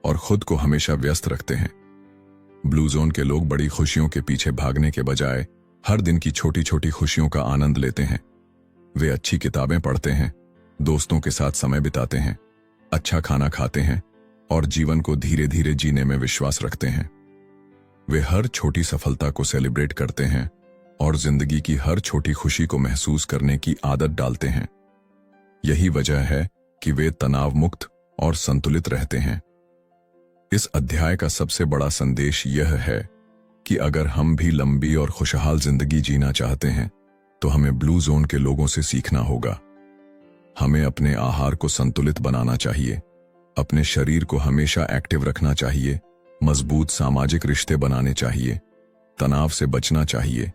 और खुद को हमेशा व्यस्त रखते हैं। ब्लू जोन के लोग बड़ी खुशियों के पीछे भागने के बजाय हर दिन की छोटी छोटी खुशियों का आनंद लेते हैं। वे अच्छी किताबें पढ़ते हैं, दोस्तों के साथ समय बिताते हैं, अच्छा खाना खाते हैं और जीवन को धीरे धीरे जीने में विश्वास रखते हैं। वे हर छोटी सफलता को सेलिब्रेट करते हैं और जिंदगी की हर छोटी खुशी को महसूस करने की आदत डालते हैं। यही वजह है कि वे तनाव मुक्त और संतुलित रहते हैं। इस अध्याय का सबसे बड़ा संदेश यह है कि अगर हम भी लंबी और खुशहाल जिंदगी जीना चाहते हैं तो हमें ब्लू जोन के लोगों से सीखना होगा। हमें अपने आहार को संतुलित बनाना चाहिए, अपने शरीर को हमेशा एक्टिव रखना चाहिए, मजबूत सामाजिक रिश्ते बनाने चाहिए, तनाव से बचना चाहिए,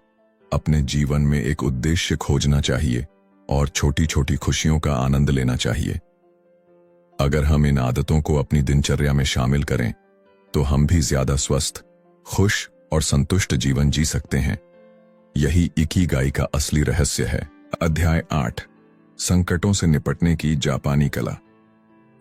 अपने जीवन में एक उद्देश्य खोजना चाहिए और छोटी छोटी खुशियों का आनंद लेना चाहिए। अगर हम इन आदतों को अपनी दिनचर्या में शामिल करें तो हम भी ज्यादा स्वस्थ, खुश और संतुष्ट जीवन जी सकते हैं। यही इकिगाई का असली रहस्य है। अध्याय 8, संकटों से निपटने की जापानी कला।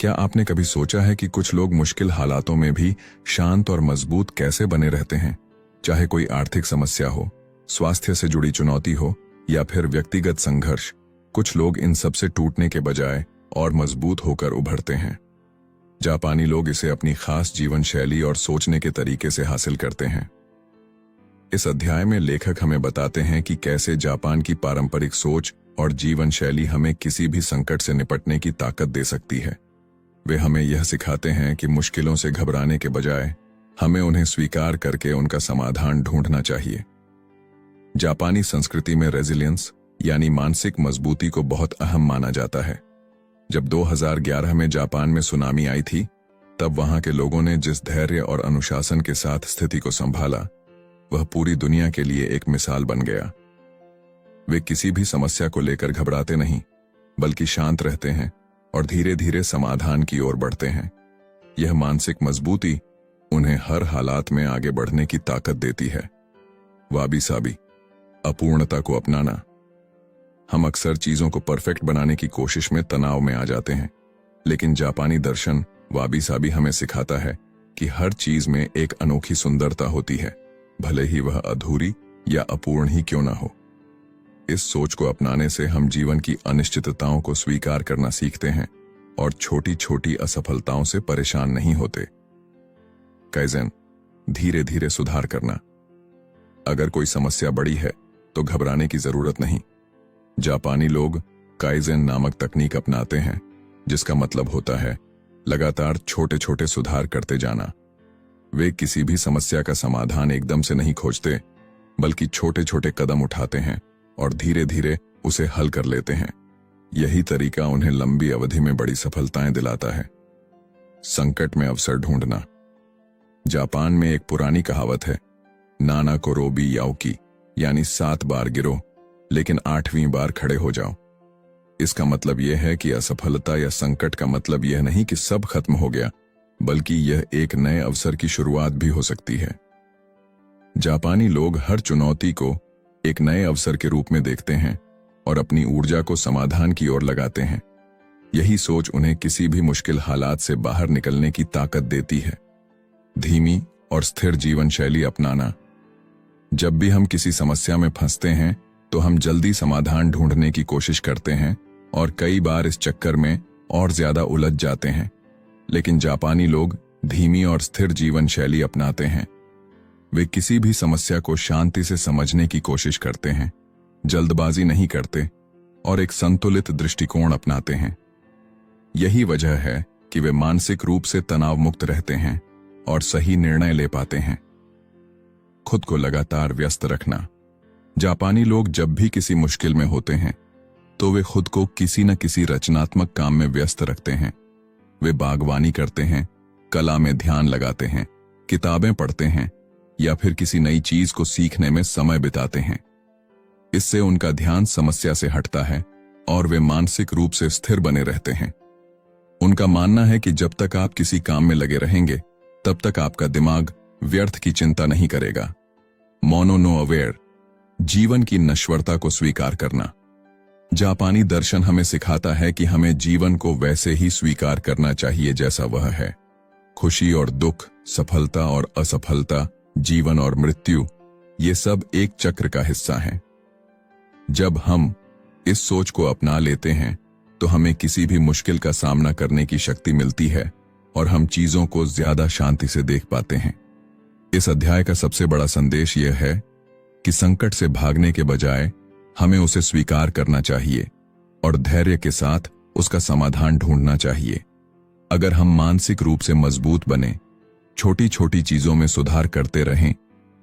क्या आपने कभी सोचा है कि कुछ लोग मुश्किल हालातों में भी शांत और मजबूत कैसे बने रहते हैं? चाहे कोई आर्थिक समस्या हो, स्वास्थ्य से जुड़ी चुनौती हो या फिर व्यक्तिगत संघर्ष, कुछ लोग इन सब से टूटने के बजाय और मजबूत होकर उभरते हैं। जापानी लोग इसे अपनी खास जीवन शैली और सोचने के तरीके से हासिल करते हैं। इस अध्याय में लेखक हमें बताते हैं कि कैसे जापान की पारंपरिक सोच और जीवन शैली हमें किसी भी संकट से निपटने की ताकत दे सकती है। वे हमें यह सिखाते हैं कि मुश्किलों से घबराने के बजाय हमें उन्हें स्वीकार करके उनका समाधान ढूंढना चाहिए। जापानी संस्कृति में रेजिलियंस यानी मानसिक मजबूती को बहुत अहम माना जाता है। जब 2011 में जापान में सुनामी आई थी, तब वहां के लोगों ने जिस धैर्य और अनुशासन के साथ स्थिति को संभाला, वह पूरी दुनिया के लिए एक मिसाल बन गया। वे किसी भी समस्या को लेकर घबराते नहीं, बल्कि शांत रहते हैं और धीरे धीरे समाधान की ओर बढ़ते हैं। यह मानसिक मजबूती उन्हें हर हालात में आगे बढ़ने की ताकत देती है। वाबी साबी, अपूर्णता को अपनाना। हम अक्सर चीजों को परफेक्ट बनाने की कोशिश में तनाव में आ जाते हैं, लेकिन जापानी दर्शन वाबी साबी हमें सिखाता है कि हर चीज में एक अनोखी सुंदरता होती है, भले ही वह अधूरी या अपूर्ण ही क्यों ना हो। इस सोच को अपनाने से हम जीवन की अनिश्चितताओं को स्वीकार करना सीखते हैं और छोटी छोटी असफलताओं से परेशान नहीं होते। काइज़ेन, धीरे धीरे सुधार करना। अगर कोई समस्या बड़ी है तो घबराने की जरूरत नहीं। जापानी लोग काइज़ेन नामक तकनीक अपनाते हैं, जिसका मतलब होता है लगातार छोटे छोटे सुधार करते जाना। वे किसी भी समस्या का समाधान एकदम से नहीं खोजते, बल्कि छोटे छोटे कदम उठाते हैं और धीरे धीरे उसे हल कर लेते हैं। यही तरीका उन्हें लंबी अवधि में बड़ी सफलताएं दिलाता है। संकट में अवसर ढूंढना। जापान में एक पुरानी कहावत है, नाना को रोबी याओकी, यानी 7 बार गिरो लेकिन 8वीं बार खड़े हो जाओ। इसका मतलब यह है कि असफलता या संकट का मतलब यह नहीं कि सब खत्म हो गया, बल्कि यह एक नए अवसर की शुरुआत भी हो सकती है। जापानी लोग हर चुनौती को एक नए अवसर के रूप में देखते हैं और अपनी ऊर्जा को समाधान की ओर लगाते हैं। यही सोच उन्हें किसी भी मुश्किल हालात से बाहर निकलने की ताकत देती है। धीमी और स्थिर जीवन शैली अपनाना। जब भी हम किसी समस्या में फंसते हैं तो हम जल्दी समाधान ढूंढने की कोशिश करते हैं और कई बार इस चक्कर में और ज्यादा उलझ जाते हैं। लेकिन जापानी लोग धीमी और स्थिर जीवन शैली अपनाते हैं। वे किसी भी समस्या को शांति से समझने की कोशिश करते हैं, जल्दबाजी नहीं करते और एक संतुलित दृष्टिकोण अपनाते हैं। यही वजह है कि वे मानसिक रूप से तनाव मुक्त रहते हैं और सही निर्णय ले पाते हैं। खुद को लगातार व्यस्त रखना। जापानी लोग जब भी किसी मुश्किल में होते हैं तो वे खुद को किसी न किसी रचनात्मक काम में व्यस्त रखते हैं। वे बागवानी करते हैं, कला में ध्यान लगाते हैं, किताबें पढ़ते हैं या फिर किसी नई चीज को सीखने में समय बिताते हैं। इससे उनका ध्यान समस्या से हटता है और वे मानसिक रूप से स्थिर बने रहते हैं। उनका मानना है कि जब तक आप किसी काम में लगे रहेंगे, तब तक आपका दिमाग व्यर्थ की चिंता नहीं करेगा। मोनो नो अवेयर, जीवन की नश्वरता को स्वीकार करना। जापानी दर्शन हमें सिखाता है कि हमें जीवन को वैसे ही स्वीकार करना चाहिए जैसा वह है। खुशी और दुख, सफलता और असफलता, जीवन और मृत्यु, ये सब एक चक्र का हिस्सा हैं। जब हम इस सोच को अपना लेते हैं तो हमें किसी भी मुश्किल का सामना करने की शक्ति मिलती है और हम चीजों को ज्यादा शांति से देख पाते हैं। इस अध्याय का सबसे बड़ा संदेश यह है कि संकट से भागने के बजाय हमें उसे स्वीकार करना चाहिए और धैर्य के साथ उसका समाधान ढूंढना चाहिए। अगर हम मानसिक रूप से मजबूत बने, छोटी छोटी चीजों में सुधार करते रहें,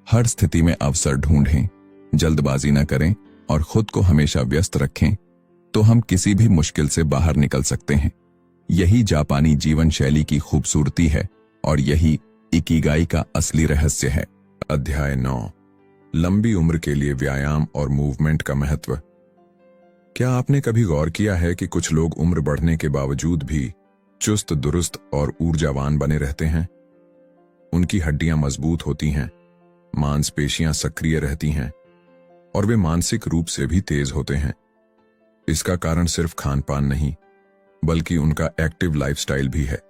हर स्थिति में अवसर ढूंढें, जल्दबाजी न करें और खुद को हमेशा व्यस्त रखें, तो हम किसी भी मुश्किल से बाहर निकल सकते हैं। यही जापानी जीवन शैली की खूबसूरती है और यही इकिगाई का असली रहस्य है। अध्याय 9, लंबी उम्र के लिए व्यायाम और मूवमेंट का महत्व। क्या आपने कभी गौर किया है कि कुछ लोग उम्र बढ़ने के बावजूद भी चुस्त दुरुस्त और ऊर्जावान बने रहते हैं? उनकी हड्डियां मजबूत होती हैं, मांसपेशियां सक्रिय रहती हैं और वे मानसिक रूप से भी तेज होते हैं। इसका कारण सिर्फ खानपान नहीं, बल्कि उनका एक्टिव लाइफस्टाइल भी है।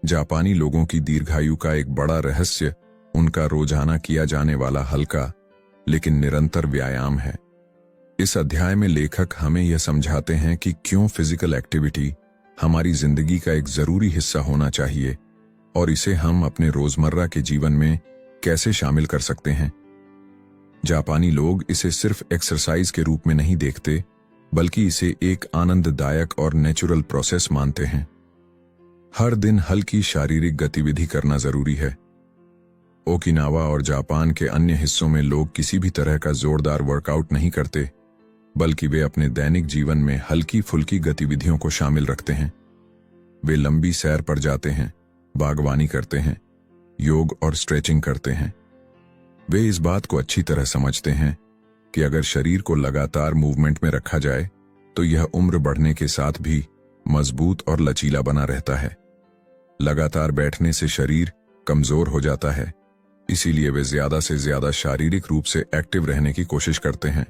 जापानी लोगों की दीर्घायु का एक बड़ा रहस्य उनका रोजाना किया जाने वाला हल्का लेकिन निरंतर व्यायाम है। इस अध्याय में लेखक हमें यह समझाते हैं कि क्यों फिजिकल एक्टिविटी हमारी जिंदगी का एक जरूरी हिस्सा होना चाहिए और इसे हम अपने रोजमर्रा के जीवन में कैसे शामिल कर सकते हैं। जापानी लोग इसे सिर्फ एक्सरसाइज के रूप में नहीं देखते, बल्कि इसे एक आनंददायक और नेचुरल प्रोसेस मानते हैं। हर दिन हल्की शारीरिक गतिविधि करना जरूरी है। ओकिनावा और जापान के अन्य हिस्सों में लोग किसी भी तरह का जोरदार वर्कआउट नहीं करते, बल्कि वे अपने दैनिक जीवन में हल्की फुल्की गतिविधियों को शामिल रखते हैं। वे लंबी सैर पर जाते हैं, बागवानी करते हैं, योग और स्ट्रेचिंग करते हैं। वे इस बात को अच्छी तरह समझते हैं कि अगर शरीर को लगातार मूवमेंट में रखा जाए तो यह उम्र बढ़ने के साथ भी मजबूत और लचीला बना रहता है। लगातार बैठने से शरीर कमजोर हो जाता है, इसीलिए वे ज्यादा से ज्यादा शारीरिक रूप से एक्टिव रहने की कोशिश करते हैं।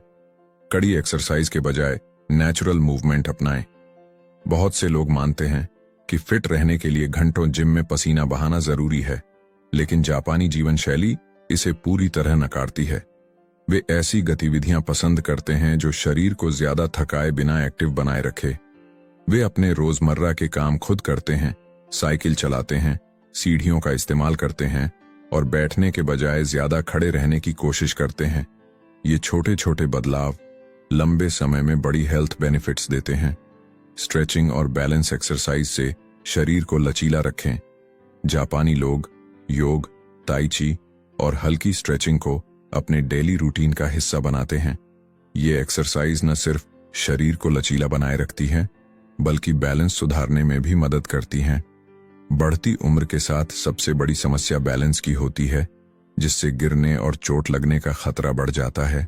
कड़ी एक्सरसाइज के बजाय नेचुरल मूवमेंट अपनाएं। बहुत से लोग मानते हैं कि फिट रहने के लिए घंटों जिम में पसीना बहाना जरूरी है, लेकिन जापानी जीवन शैली इसे पूरी तरह नकारती है। वे ऐसी गतिविधियां पसंद करते हैं जो शरीर को ज्यादा थकाए बिना एक्टिव बनाए रखे। वे अपने रोजमर्रा के काम खुद करते हैं, साइकिल चलाते हैं, सीढ़ियों का इस्तेमाल करते हैं और बैठने के बजाय ज्यादा खड़े रहने की कोशिश करते हैं। ये छोटे छोटे बदलाव लंबे समय में बड़ी हेल्थ बेनिफिट्स देते हैं। स्ट्रेचिंग और बैलेंस एक्सरसाइज से शरीर को लचीला रखें। जापानी लोग योग, ताई ची और हल्की स्ट्रेचिंग को अपने डेली रूटीन का हिस्सा बनाते हैं। ये एक्सरसाइज न सिर्फ शरीर को लचीला बनाए रखती है, बल्कि बैलेंस सुधारने में भी मदद करती हैं। बढ़ती उम्र के साथ सबसे बड़ी समस्या बैलेंस की होती है, जिससे गिरने और चोट लगने का खतरा बढ़ जाता है।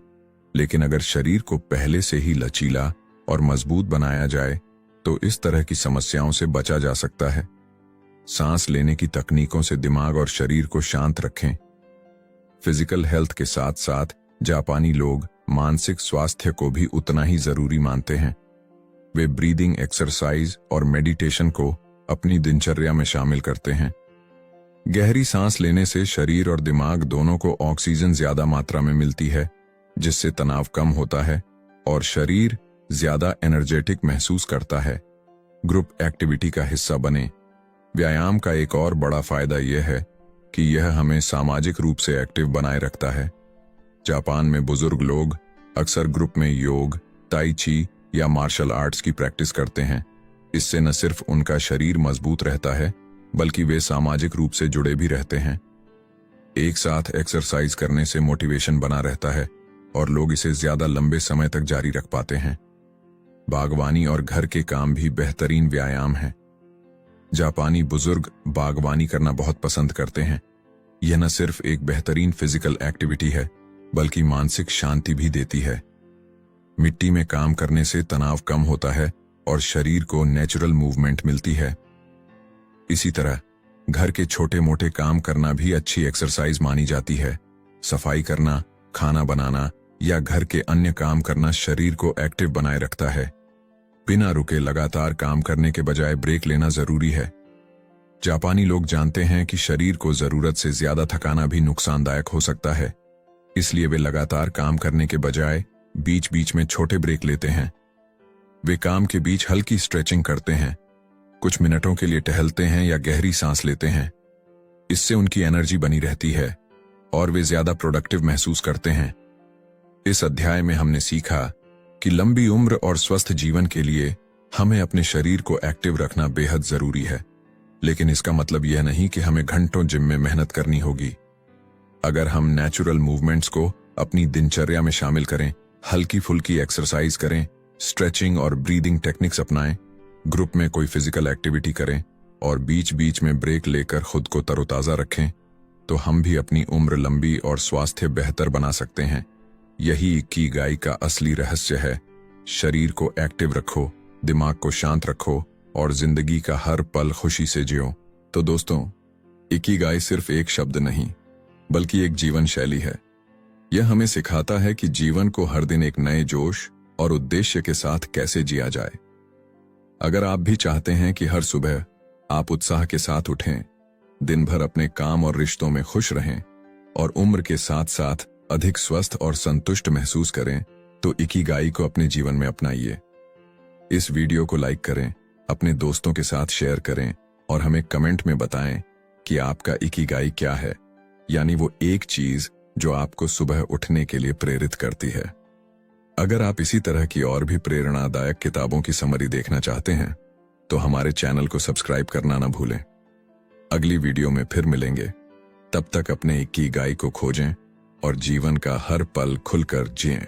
लेकिन अगर शरीर को पहले से ही लचीला और मजबूत बनाया जाए तो इस तरह की समस्याओं से बचा जा सकता है। सांस लेने की तकनीकों से दिमाग और शरीर को शांत रखें। फिजिकल हेल्थ के साथ साथ जापानी लोग मानसिक स्वास्थ्य को भी उतना ही जरूरी मानते हैं। वे ब्रीदिंग एक्सरसाइज और मेडिटेशन को अपनी दिनचर्या में शामिल करते हैं। गहरी सांस लेने से शरीर और दिमाग दोनों को ऑक्सीजन ज्यादा मात्रा में मिलती है, जिससे तनाव कम होता है और शरीर ज्यादा एनर्जेटिक महसूस करता है। ग्रुप एक्टिविटी का हिस्सा बने। व्यायाम का एक और बड़ा फायदा यह है कि यह हमें सामाजिक रूप से एक्टिव बनाए रखता है। जापान में बुजुर्ग लोग अक्सर ग्रुप में योग, ताई ची या मार्शल आर्ट्स की प्रैक्टिस करते हैं। इससे न सिर्फ उनका शरीर मजबूत रहता है, बल्कि वे सामाजिक रूप से जुड़े भी रहते हैं। एक साथ एक्सरसाइज करने से मोटिवेशन बना रहता है और लोग इसे ज्यादा लंबे समय तक जारी रख पाते हैं। बागवानी और घर के काम भी बेहतरीन व्यायाम है। जापानी बुजुर्ग बागवानी करना बहुत पसंद करते हैं। यह न सिर्फ एक बेहतरीन फिजिकल एक्टिविटी है, बल्कि मानसिक शांति भी देती है। मिट्टी में काम करने से तनाव कम होता है और शरीर को नेचुरल मूवमेंट मिलती है। इसी तरह घर के छोटे मोटे काम करना भी अच्छी एक्सरसाइज मानी जाती है। सफाई करना, खाना बनाना या घर के अन्य काम करना शरीर को एक्टिव बनाए रखता है। बिना रुके लगातार काम करने के बजाय ब्रेक लेना जरूरी है। जापानी लोग जानते हैं कि शरीर को जरूरत से ज्यादा थकाना भी नुकसानदायक हो सकता है, इसलिए वे लगातार काम करने के बजाय बीच बीच में छोटे ब्रेक लेते हैं। वे काम के बीच हल्की स्ट्रेचिंग करते हैं, कुछ मिनटों के लिए टहलते हैं या गहरी सांस लेते हैं। इससे उनकी एनर्जी बनी रहती है और वे ज्यादा प्रोडक्टिव महसूस करते हैं। इस अध्याय में हमने सीखा कि लंबी उम्र और स्वस्थ जीवन के लिए हमें अपने शरीर को एक्टिव रखना बेहद जरूरी है, लेकिन इसका मतलब यह नहीं कि हमें घंटों जिम में मेहनत करनी होगी। अगर हम नेचुरल मूवमेंट्स को अपनी दिनचर्या में शामिल करें, हल्की फुल्की एक्सरसाइज करें, स्ट्रेचिंग और ब्रीदिंग टेक्निक्स अपनाएं, ग्रुप में कोई फिजिकल एक्टिविटी करें और बीच बीच में ब्रेक लेकर खुद को तरोताज़ा रखें, तो हम भी अपनी उम्र लंबी और स्वास्थ्य बेहतर बना सकते हैं। यही इकिगाई का असली रहस्य है। शरीर को एक्टिव रखो, दिमाग को शांत रखो और जिंदगी का हर पल खुशी से जियो। तो दोस्तों, इकिगाई सिर्फ एक शब्द नहीं, बल्कि एक जीवन शैली है। यह हमें सिखाता है कि जीवन को हर दिन एक नए जोश और उद्देश्य के साथ कैसे जिया जाए। अगर आप भी चाहते हैं कि हर सुबह आप उत्साह के साथ उठें, दिन भर अपने काम और रिश्तों में खुश रहें और उम्र के साथ साथ अधिक स्वस्थ और संतुष्ट महसूस करें, तो इकिगाई को अपने जीवन में अपनाइए। इस वीडियो को लाइक करें, अपने दोस्तों के साथ शेयर करें और हमें कमेंट में बताएं कि आपका इकिगाई क्या है, यानी वो एक चीज जो आपको सुबह उठने के लिए प्रेरित करती है। अगर आप इसी तरह की और भी प्रेरणादायक किताबों की समरी देखना चाहते हैं, तो हमारे चैनल को सब्सक्राइब करना ना भूलें। अगली वीडियो में फिर मिलेंगे। तब तक अपने इकिगाई को खोजें और जीवन का हर पल खुलकर जिएं।